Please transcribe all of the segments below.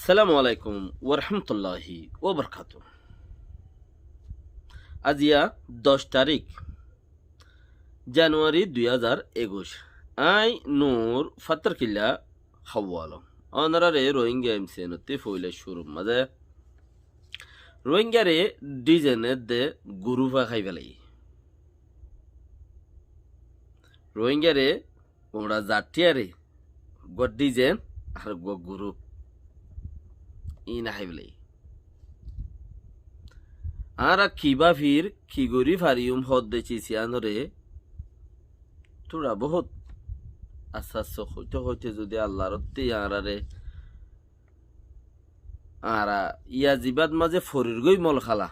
আসসালামু আলাইকুম ওরহমতুল্লাহি ওবরকাত। আজিয়া 10 তারিখ জানুয়ারি 2021। আই নূর ফাতর কিল্লা হাওয়ালো অনারারে রোহিঙ্গা এমসিএনতে ফইলে শুরু মাঝে রোহিঙ্গারে ডিজেনের দে গুরুফা খাই ফেলাই রোহিঙ্গারে ওরা জাটিয়ারে গড ডিজেন আর গুরু ই না খাই ফেলাই আর কিবা ফির খিগরি ফারিউম হদ দেছি সিয়ানরে তোরা বহুত আশ্বাস হইতে হইতে যদি আল্লাহর আরারে আরা ইয়া জিবাত মাঝে ফরির গই মল খালা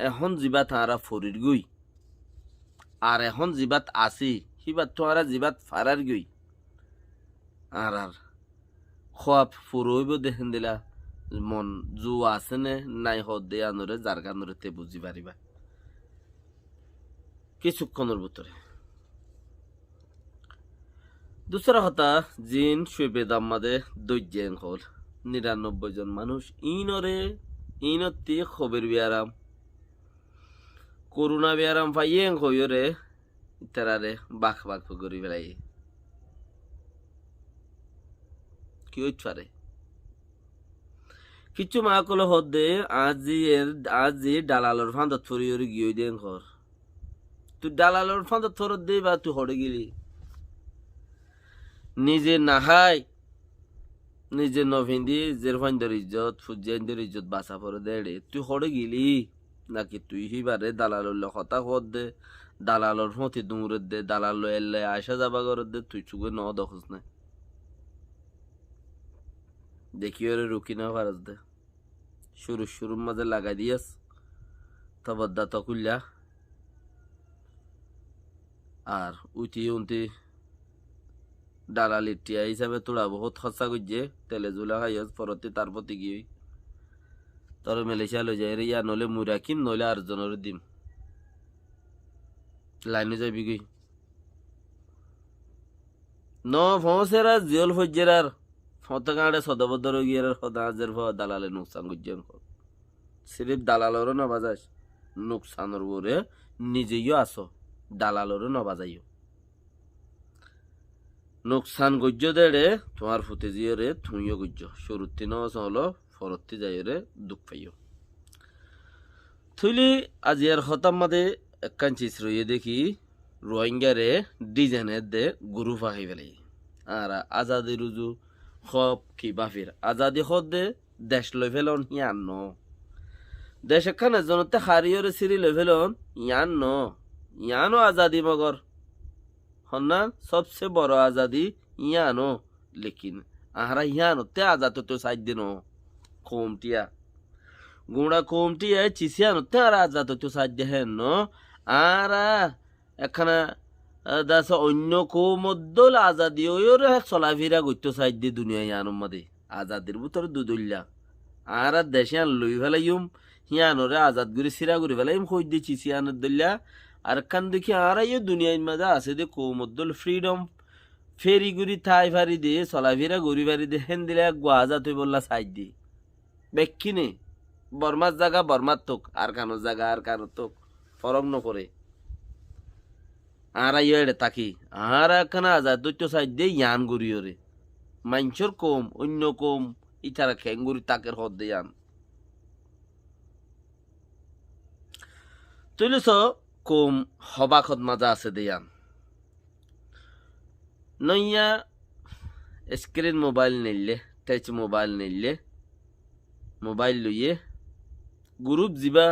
এখন জিবাত আরা ফরির গই আর এখন জিবাত আসি সিবাত তো আরা জিবাত ফারার গই আর খোয়াব ফুরইব দেখেন দিলা মন জু আছে নে নাই হদ দে আনরে যার কানরে তে বুঝি পারিবা কিছুক্ষণের ভিতরে। দুসরা কথা জিন শুয়ে দাম্মাদে দৈর্যেন হল 99 জন মানুষ ইনতি খবর বিয়ারাম করোনা বিয়ারাম পাইয়েন হইরে ইতারারে বাক বাক করি বেড়াই কি হইতে পারে কিছু মা কলে হদে আজি দালালর ফান্দত ফরিয়রি গিয়ে দেন ঘর তুই দালালর ফান্দত ফরত দে বা তুই হড়ে গেলি নিজে নাহাই নিজে নভিন্দি জের ফাইন্দর ইজ্জত ফুজাইন্দর ইজ্জত বাঁচা পরে দেড়ে তুই হড়ে গেলি নাকি তুই হিবারে দালালর কথা হদ দে দালালর ফতি দুমুরের দে দালাল এলে আসা যাবা করে দে তুই চুগে ন দখস না দেখি ওরে রুকি না পারস দে শুরুর মাঝে লাগাই দিয়াস তবদ্দা তকুল্লা আর উঠি উনতি দালালি টিয়া হিসাবে তোরা বহুত খরচা করছে তেলে জুলা খাইস পরতে তার প্রতি গিয়ে তোর মেলেশিয়া লই যায় রে ইয়া নলে মুরা কিন নইলে আর জনের দিম লাইনে যাবি গই ন ফসেরা জিয়ল ফজেরার ফতগাড়ে সদবদর গিয়ার সদাজের ফ দালালে নুকসান গুজেন সিরিফ দালালরও না বাজাস নুকসানের বরে নিজেইও আসো দালালরও না বাজাইও নুকসান গজ্য দেড়ে তোমার ফুতে জিয়রে থুইও গজ্য শুরুতি ন হলো ফরতি যাইরে দুঃখ পাইও থুইলি আজিয়ার হতাম মাদে একখান চিজ রইয়ে দেখি রোহিঙ্গারে ডিজাইনের দে গুরু ফাঁকি ফেলে আর আজাদি রুজু খব কি বাফির আজাদি হদ দে দেশ লই ফেলন ইয়ান ন দেশ একখানে জনতে হারিয়রে সিরি লই ফেলন ইয়ানো আজাদি মগর হন্না সবচেয়ে বড় আজাদি ইয়ানো লেকিন আহারা ইয়ানো তে আজাদ তো সাইড দিন কোমটিয়া গুড়া কোমটিয়া চিসিয়ানো তে আর আজাদ তো সাইড দেহেন ন আরা এখানে দাস অন্য কোমদ্দল আজাদি ওর চলাফিরা গত্য সাইড দিয়ে দুনিয়া ইয়ানোর মাদে আজাদির ভিতরে দুদুল্লা আর দেশে আন লই ফেলাইম হিয়ানোরে আজাদ করে সিরা করে ফেলাইম কই দিয়ে চিসিয়ানোর দল্লা আর কান দেখি আর দুনিয়ার মাঝে আছে দে কৌমদ্দল ফ্রিডম ফেরি গুড়ি থাই ফারি দে চলাফেরা গড়ি ফারি দে হেন দিলে গুয়াজা তুই বললা সাইড দি বেক্ষিনে বর্মার জায়গা বর্মার তোক আর কানোর জায়গা আর কানোর তোক ফরক নকরে আর এড়ে তাকি আর একখানা আজাদ দৈত্য সাইড দে ইয়ান গড়িওরে মাইনসর কম অন্য কম ইতারা খেঙ্গুরি তাকের হদ দে ইয়ান তুইলেছ কম হবাখত মাজা আছে দেয়ান নইয়া স্ক্রিন মোবাইল নিলে টাচ মোবাইল নিলে মোবাইল লইয়ে গ্রুপ যাবা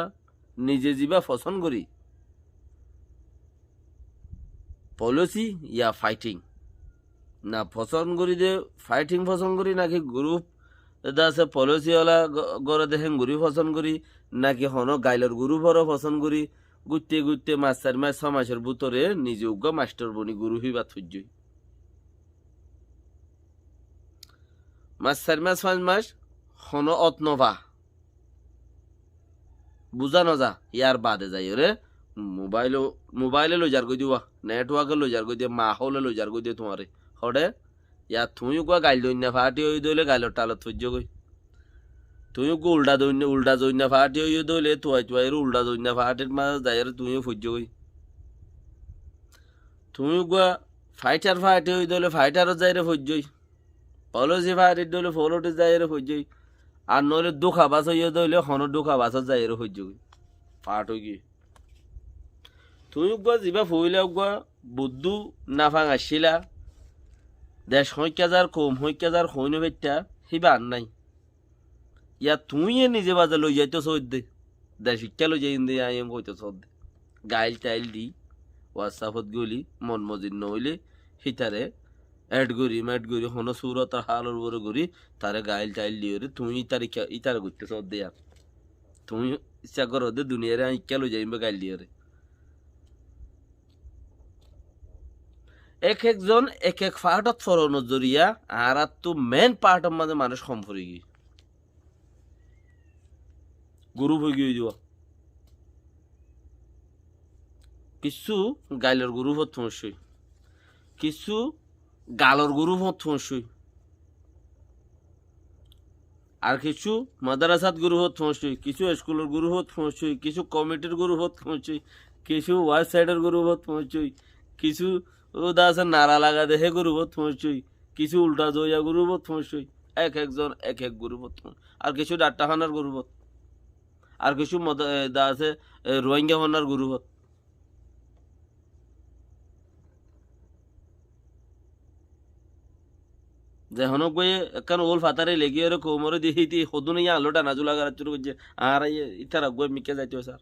নিজে যাবা পছন্দ করি পলিসি ইয়া ফাইটিং না পছন্দ করি দে ফাইটিং পছন্দ করি নাকি গ্রুপ এটা আছে পলিসিওয়ালা গড়ে দেখেন গুড়ি পছন্দ করি নাকি হন গাইলর গ্রুপরও পছন্দ করি গুতে মাস 4 মাস 6 মাসের ভিতরে নিজে উগ্র মাস্টার বনি গুরু হিবা থুজই মাস 4 মাস 5 মাস হন অতনভা বুঝা নজা ইয়ার বাদে যাই রে মোবাইলে লই যার গই দিবা নেটওয়ার্কে লই যার গই দিয়ে মাহলে লই যার গই দিয়ে তোমারে হড়ে ইয়া তুমি কোয়া গাইল দই না ফাটি হই দইলে গাইলর টালত থুজ গই তুই উল্টা দৈন্য ফাটি হইয়ে দইলে তুয়াই উল্টা দৈন্য ফাটির মাঝে যাই তুইও ফুজ গই তুমি গুয়া ফাইটার ফাটি হই দইলে ফাইটারও যাই রে ফুজই পলসি ফাটি দইলে ফলটি যাই রে ফুজই আর নইলে দুঃখা বাস হইয়ে দইলে হন দুঃখা বাস যাই রে ফুজ গই ফাট হই কি তুমি গুয়া যিবা ফুইলে গুয়া বুদ্ধু নাফাং আসিলা দেশ হইকাজার কম হইকাজার হইন বেটা হিবা আর নাই ইয়া তুই নিজে বাজে লই যাইতো সৌদ দে দেশ শিক্ষা লই যাই দে আই এম কইতো সৌদ দে গাইল টাইল দি হোয়াটসঅ্যাপত গলি মন মজিদ নইলে হিতারে এড করি হন সুরত হালর বড় করি তারে গাইল টাইল দিয়ে রে তুই ইতারে করতে সৌদ দে আর তুই ইচ্ছা করো দে দুনিয়ারে আই শিক্ষা লই যাইবে গাইল দিয়ে রে এক একজন এক এক পার্টত ফরনের জরিয়া আর তো মেন পার্টের মাঝে মানুষ কম ফুরি গিয়ে গ্রুপ হয়ে গিয়ে যাওয়া কিছু গাইলের গ্রুপ হত সমস্যই কিছু গালর গ্রুপ হত সমস্যই আর কিছু মাদ্রাসাত গ্রুপ হত সমস্যই কিছু স্কুলের গ্রুপ হত সমস্যই কিছু কমিটির গ্রুপ হত সমস্যই কিছু ওয়েবসাইটের গ্রুপ হত সমস্যই কিছু ওদা আছে নারা লাগা দে হে গ্রুপ হত সমস্যই কিছু উল্টা জয়া গ্রুপ হত সমস্যই এক একজন এক এক গ্রুপ হত আর কিছু ডাক্তারখানার গ্রুপ হত আর কিছু দা আছে রোহিঙ্গা হনার গ্রুপ হত যে হনক বই একখান ওল ফাতারে লেগে ওরে কোমরে দিয়ে সদু নেই আলো টানা জুলা গাড়া শুরু করছে আর ইতার আগুয়ে মিকে যাইতে স্যার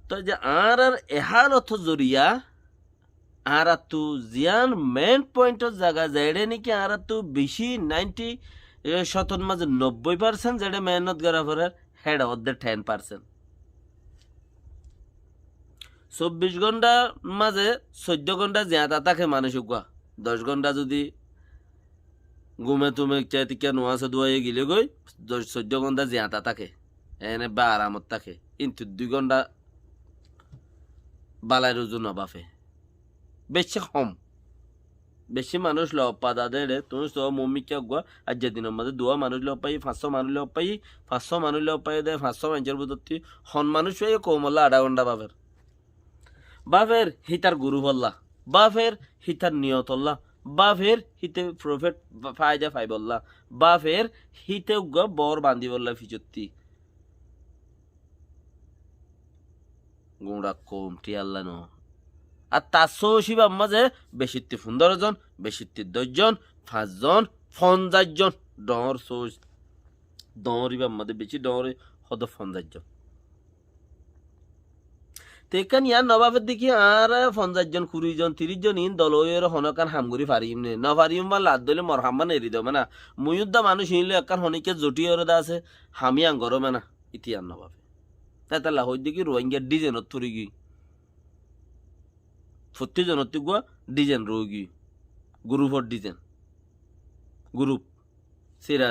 তো যে আর এহার অর্থ জরিয়া আর তু জিয়ান মেন পয়েন্টর জায়গা যেড়ে নাকি আর তু বেশি 90 মাঝে 90% যেড়ে মেহনত করা পরে হেড অর্ধেক 10%। 24 ঘন্টার মাঝে 14 ঘন্টা জিয়াতা থাকে মানুষ 10 ঘন্টা যদি ঘুমে তুমি চাইতে নোয়াশে দুয়াই গিলে গই 14 ঘন্টা জিয়াতা থাকে এনে বা আরামত থাকে কিন্তু 2 ঘন্টা বালাই রুজু নবাফে বেশি কম বেশি মানুষ লব পাদা দেড়ে তুমি সব মম্মিকে গুয়া আর যেদিনের মধ্যে 2 মানুষ লব পাই 500 মানুষ লব পাই 500 মানুষ লব পাই দে 500 মানুষের বুদ্ধি হন মানুষ হয়ে কমলা আধা ঘন্টা বাফের হিতার গুরু বললা বাফের হিতার নিয়তল্লা বাফের হিতে প্রফিট ফায়দা ফাই বললা বাফের হিতে বর বান্ধি বললা ফিচত্তি গুঁড়া কমটি আল্লাহ ন আর তার শিবা মাঝে বেশিত্তি 15 জন বেশিত্তি 10 জন 5 জন 50 জন ডর সোচ ডরিবা মাঝে বেশি ডরে হদ 50 জন তেকান ইয়ার নবাবের দেখি আর 50 জন 20 জন 30 জন ইন দলয়ের হনকান হামগুড়ি ফারিম নে না ফারিম বা লাদ দলে মরহাম্মান এরি দেবে না মুয়ুদ্দা মানুষ ইনলে একান হনিকে জটিয়র দা আছে হামি আঙ্গরমে না ইতিয়ার নবাবে তাই তাল্লা হই দেখি রোহিঙ্গা ডিজাইনত থরি গি 40 জন গুয়া ডিজাইন রোগী গ্রুপর ডিজাইন গ্রুপ সিরা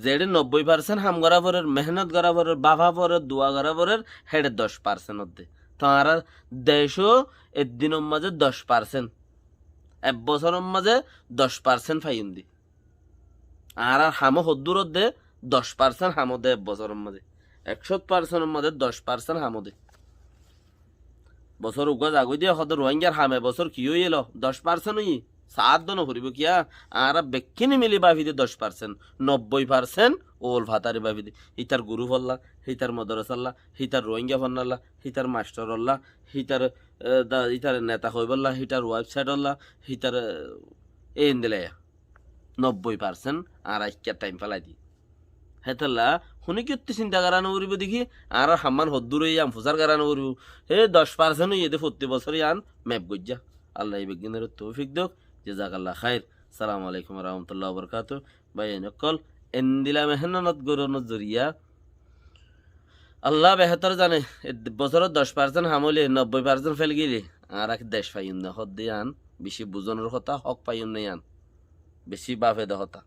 যেডে 90% হাম করা পরের মেহনত করা পরের বাফা পরের দোয়া করা পরের হেডে 10% দে তারা দেশও একদিনের মাঝে 10% এক বছরের মাঝে 10% ফাইন দি আর হামো হদ্দুর দে 10% হামো দে এক বছরের মাঝে 100% মধ্যে 10% হামো দে বছর উগা জাগই দিয়ে হদ রোহিঙ্গার হামে বছর কি হয়ে এলো 10% হই 7 দন হরিব কিয়া আর বেকিনি মিলি বাভিদে 10% 90% ওল ভাতারে বাভিদে হিতার গুরু হল্লা হিতার মদরসাল্লা হিতার রোহিঙ্গা ফন্নাল্লা হিতার মাস্টার হল্লা হিতার নেতা হইবল্লা হিতার ওয়েবসাইট হল্লা হিতার এই দিলে 90% আর আইকা টাইম পালাই দি হেতাল্লা শুনি কি চিন্তা করানো করিব দেখি আর হাম্মান হদ্দুর আম ফুসার করানো করিব হে 10% ইয়েতে 40 বছর আন ম্যাপ গজ্জা আল্লাহ বেগিনের তৌফিক দোক জাজাকাল্লাহ খাইর সালাম আলাইকুম রহমতুল্লাহ বরকাত ভাই নকল এন্দিলা মেহনত গরনত জরিয়া আল্লাহ বেহতর জানে বছর 10% হামলে 90% ফেল গেলে আর দেশ পাইন না হদ আন বেশি বুঝনের কথা হক পাইন নাই আন বেশি বাফে দহতা